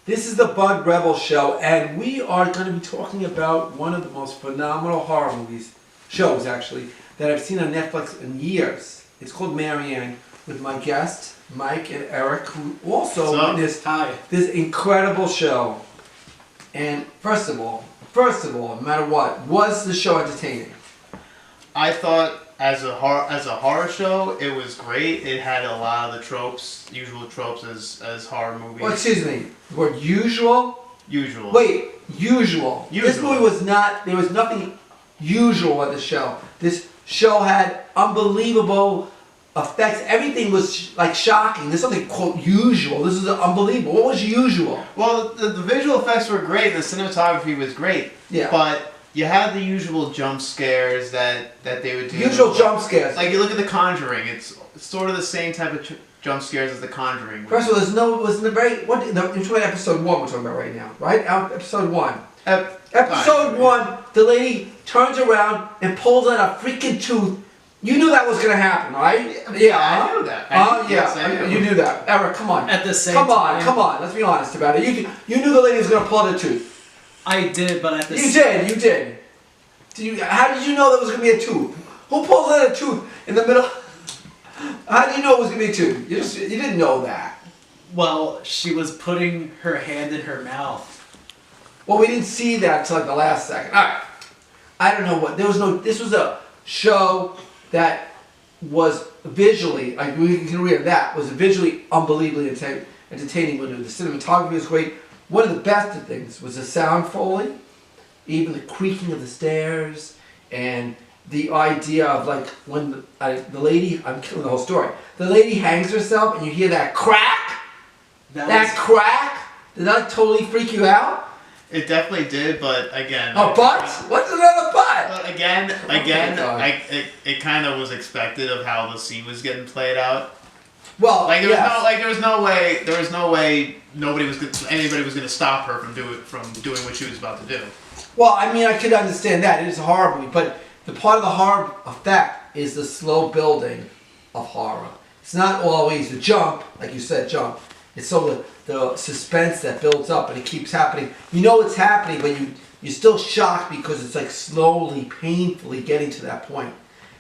This is the Bud Rebel Show, and we are going to be talking about one of the most phenomenal horror shows actually, that I've seen on Netflix in years. It's called Marianne, with my guests, Mike and Eric, who also witnessed this incredible show. And first of all, no matter what, was the show entertaining? I thought as a horror show, it was great. It had a lot of the tropes, usual tropes as horror movies. Oh, excuse me. The word usual? Usual. Wait, usual. This movie was not, there was nothing usual at the show. This show had unbelievable effects. Everything was like shocking. There's something quote usual. This is unbelievable. What was usual? Well, the visual effects were great. The cinematography was great. Yeah. But you had the usual jump scares that they would do. Usual jump scares. Like you look at The Conjuring. It's sort of the same type of jump scares as The Conjuring. First of all, wasn't the episode 1 we're talking about right now, right? Episode 1. Episode 1, the lady turns around and pulls out a freaking tooth. You knew that was going to happen, right? Yeah, I knew that. Yes, you knew that. Eric, come on. At the same time. Come on. Let's be honest about it. You knew the lady was going to pull out a tooth. I did, but at the You did. How did you know there was going to be a tooth? Who pulls out a tooth in the middle? How did you know it was going to be a tooth? You didn't know that. Well, she was putting her hand in her mouth. Well, we didn't see that until like the last second. All right. I don't know what. This was a show that was visually, like we can read that, was visually unbelievably entertaining. When the cinematography was great. One of the best things was the sound foley, even the creaking of the stairs, and the idea of like when the lady, I'm killing the whole story, the lady hangs herself and you hear that crack? That crack? Did that totally freak you out? It definitely did, but again... But? What's another but? But again, it kind of was expected of how the scene was getting played out. Well, there was no way anybody was going to stop her from doing what she was about to do. Well, I mean, I could understand that. It is a horror movie, but the part of the horror effect is the slow building of horror. It's not always the jump, like you said, jump. It's so the suspense that builds up and it keeps happening. You know it's happening, but you're still shocked because it's like slowly, painfully getting to that point.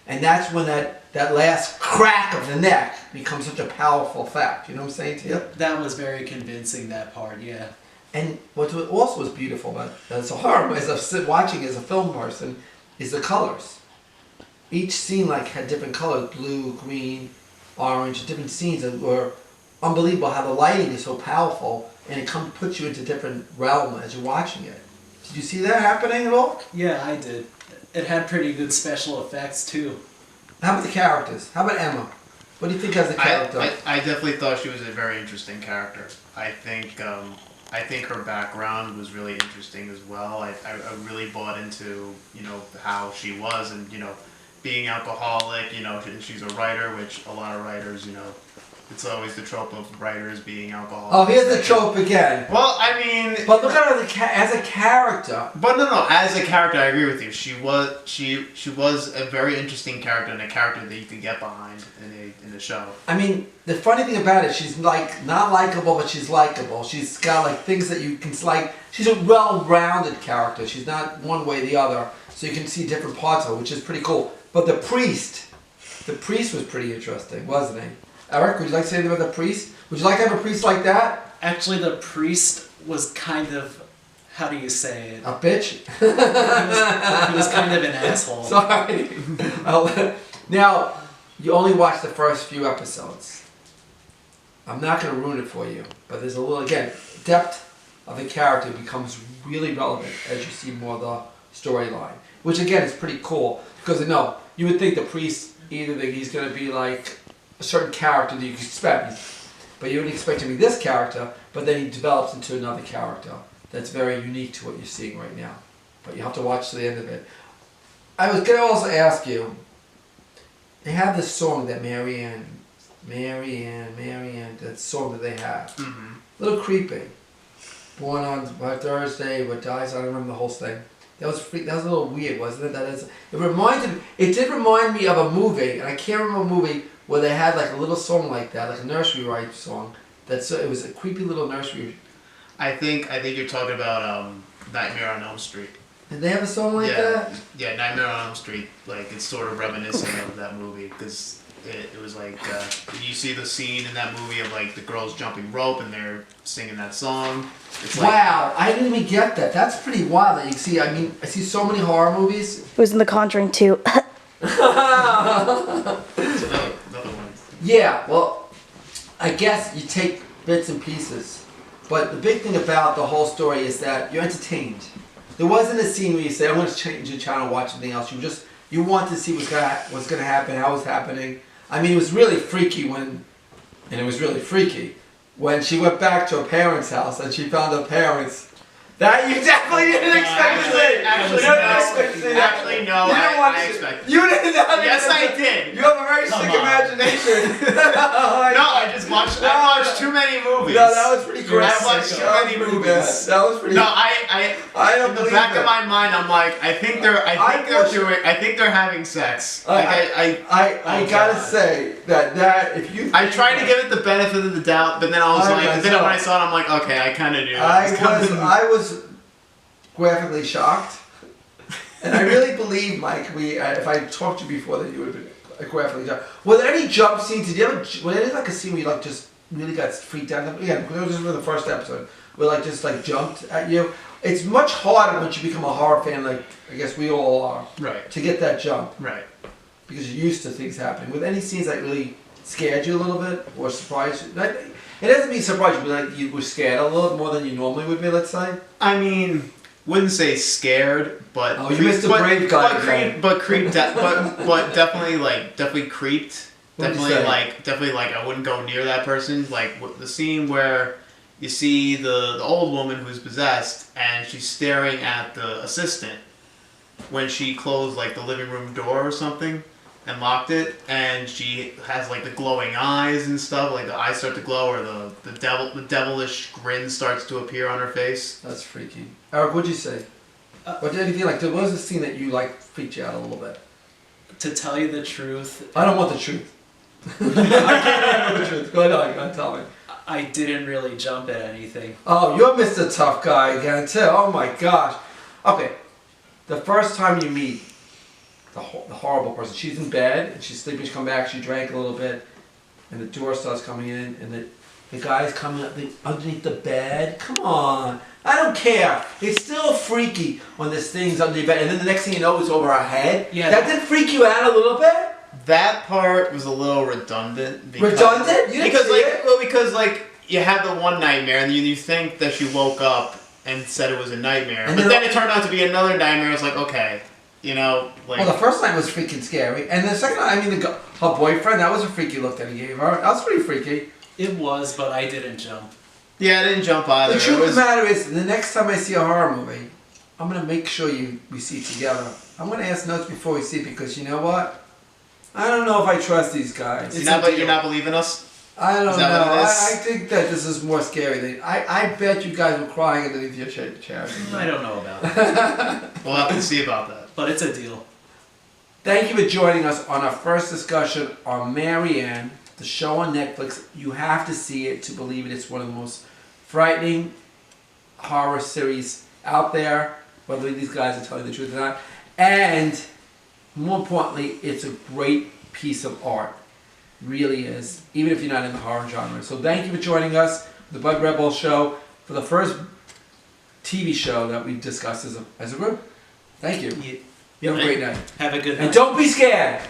And that's when that last crack of the neck becomes such a powerful effect. You know what I'm saying to you? That was very convincing, that part, yeah. And what also was beautiful about as a horror, as I'm watching as a film person, is the colors. Each scene like had different colors, blue, green, orange, different scenes that were unbelievable. How the lighting is so powerful and it puts you into a different realm as you're watching it. Did you see that happening at all? Yeah, I did. It had pretty good special effects too. How about the characters? How about Emma? What do you think as a character? I definitely thought she was a very interesting character. I think her background was really interesting as well. I really bought into how she was, and being alcoholic. She's a writer, which a lot of writers it's always the trope of writers being alcoholic. Oh, here's the trope again. Well, I mean... But look at her as a character. But no, as a character, I agree with you. She was a very interesting character, and a character that you could get behind in the show. I mean, the funny thing about it, she's like not likable, but she's likable. She's got like things that you can like. She's a well-rounded character. She's not one way or the other, so you can see different parts of her, which is pretty cool. But the priest was pretty interesting, wasn't he? Eric, would you like to say anything about the priest? Would you like to have a priest like that? Actually, the priest was kind of, how do you say it? A bitch? he was kind of an asshole. Sorry. Now, you only watched the first few episodes. I'm not going to ruin it for you, but there's a little, again, depth of the character becomes really relevant as you see more of the storyline, which again is pretty cool because you would think the priest, either that he's going to be like a certain character that you expect, but you wouldn't expect him to be this character, but then he develops into another character that's very unique to what you're seeing right now. But you have to watch to the end of it. I was going to also ask you, they have this song that Marianne, that song that they have. Mm-hmm. A little creepy. Born on Thursday, what dies, I don't remember the whole thing. That was a little weird, wasn't it? It did remind me of a movie, and I can't remember a movie where they had like a little song like that, like a nursery rhyme song. It was a creepy little nursery I think you're talking about Nightmare on Elm Street. Did they have a song like yeah, that? yeah, Nightmare on Elm Street. Like it's sort of reminiscent of that movie because it was like you see the scene in that movie of like the girls jumping rope and they're singing that song. It's like, Wow, I didn't even get that. That's pretty wild that you see. I mean, I see so many horror movies. It was in The Conjuring too. it's another one. Yeah, well, I guess you take bits and pieces. But the big thing about the whole story is that you're entertained. There wasn't a scene where you say, I'm going to change the channel and watch something else. You want to see what's going to happen, how it's happening. I mean, it was really freaky when she went back to her parents' house and she found her parents. That you definitely didn't expect to see. Actually, no. I expected. You didn't know. Yes, I did. You have a very sick imagination. No, I just watched. I watched too many movies. No, that was pretty great. I watched too many movies. That was pretty. No, I don't in the believe back it. of my mind, I'm like, I think they're having sex. I gotta say that if you. I tried to give it the benefit of the doubt, but then I was like, then when I saw it, I'm like, okay, I kind of knew. I was graphically shocked, and I really believe, Mike. If I talked to you before, that you would have been graphically shocked. Were there any jump scenes? Did you ever? Was there like a scene where you like just really got freaked out? Yeah, because it was just in the first episode, where like just like jumped at you. It's much harder once you become a horror fan, like I guess we all are, Right. to get that jump. Right. Because you're used to things happening. With any scenes that really scared you a little bit or surprised you, it doesn't mean surprised you, but like you were scared a little more than you normally would be. Let's say. I mean, wouldn't say scared, but Oh, you missed the brave guy. but definitely creeped. What'd you say? Definitely like I wouldn't go near that person. Like the scene where you see the old woman who's possessed and she's staring at the assistant when she closed like the living room door or something and locked it, and she has like the glowing eyes and stuff, like the eyes start to glow, or the devilish grin starts to appear on her face. That's freaky. Eric, what'd you say? What did anything like? What was the scene that you like freaked you out a little bit? To tell you the truth, I don't want the truth. I can't remember the truth. Go ahead, tell me. I didn't really jump at anything. Oh, you're Mr. Tough Guy again too. Oh my gosh. Okay, the first time you meet the horrible person, she's in bed and she's sleeping. She come back. She drank a little bit, and the door starts coming in, and the guy's coming up underneath the bed. Come on. I don't care. It's still freaky when there's things under your bed, and then the next thing you know, it's over our head. Yeah. That didn't freak you out a little bit? That part was a little redundant. Redundant? You didn't see it? Because you had the one nightmare, and you think that she woke up and said it was a nightmare, And but then then it turned out to be another nightmare. It's like, okay, Well, the first night was freaking scary, and the second night, I mean, her boyfriend, that was a freaky look that he gave her. That was pretty freaky. It was, but I didn't jump. yeah, I didn't jump either. The truth of the matter is, the next time I see a horror movie, I'm gonna make sure we see it together. I'm gonna ask notes before we see it, because you know what? I don't know if I trust these guys. You're not believing us? I don't Is know. that what it is? I think that this is more scary than I bet you guys were crying underneath your chair. I don't know about it, We'll have to see about that. but it's a deal. Thank you for joining us on our first discussion on Marianne, the show on Netflix. You have to see it to believe it. It's one of the most frightening horror series out there, whether these guys are telling the truth or not. And more importantly, it's a great piece of art. It really is, even if you're not in the horror genre. So thank you for joining us, the Bud Rebel Show, for the first TV show that we discussed as a group. Thank you. You have a great night. Have a good night. And don't be scared.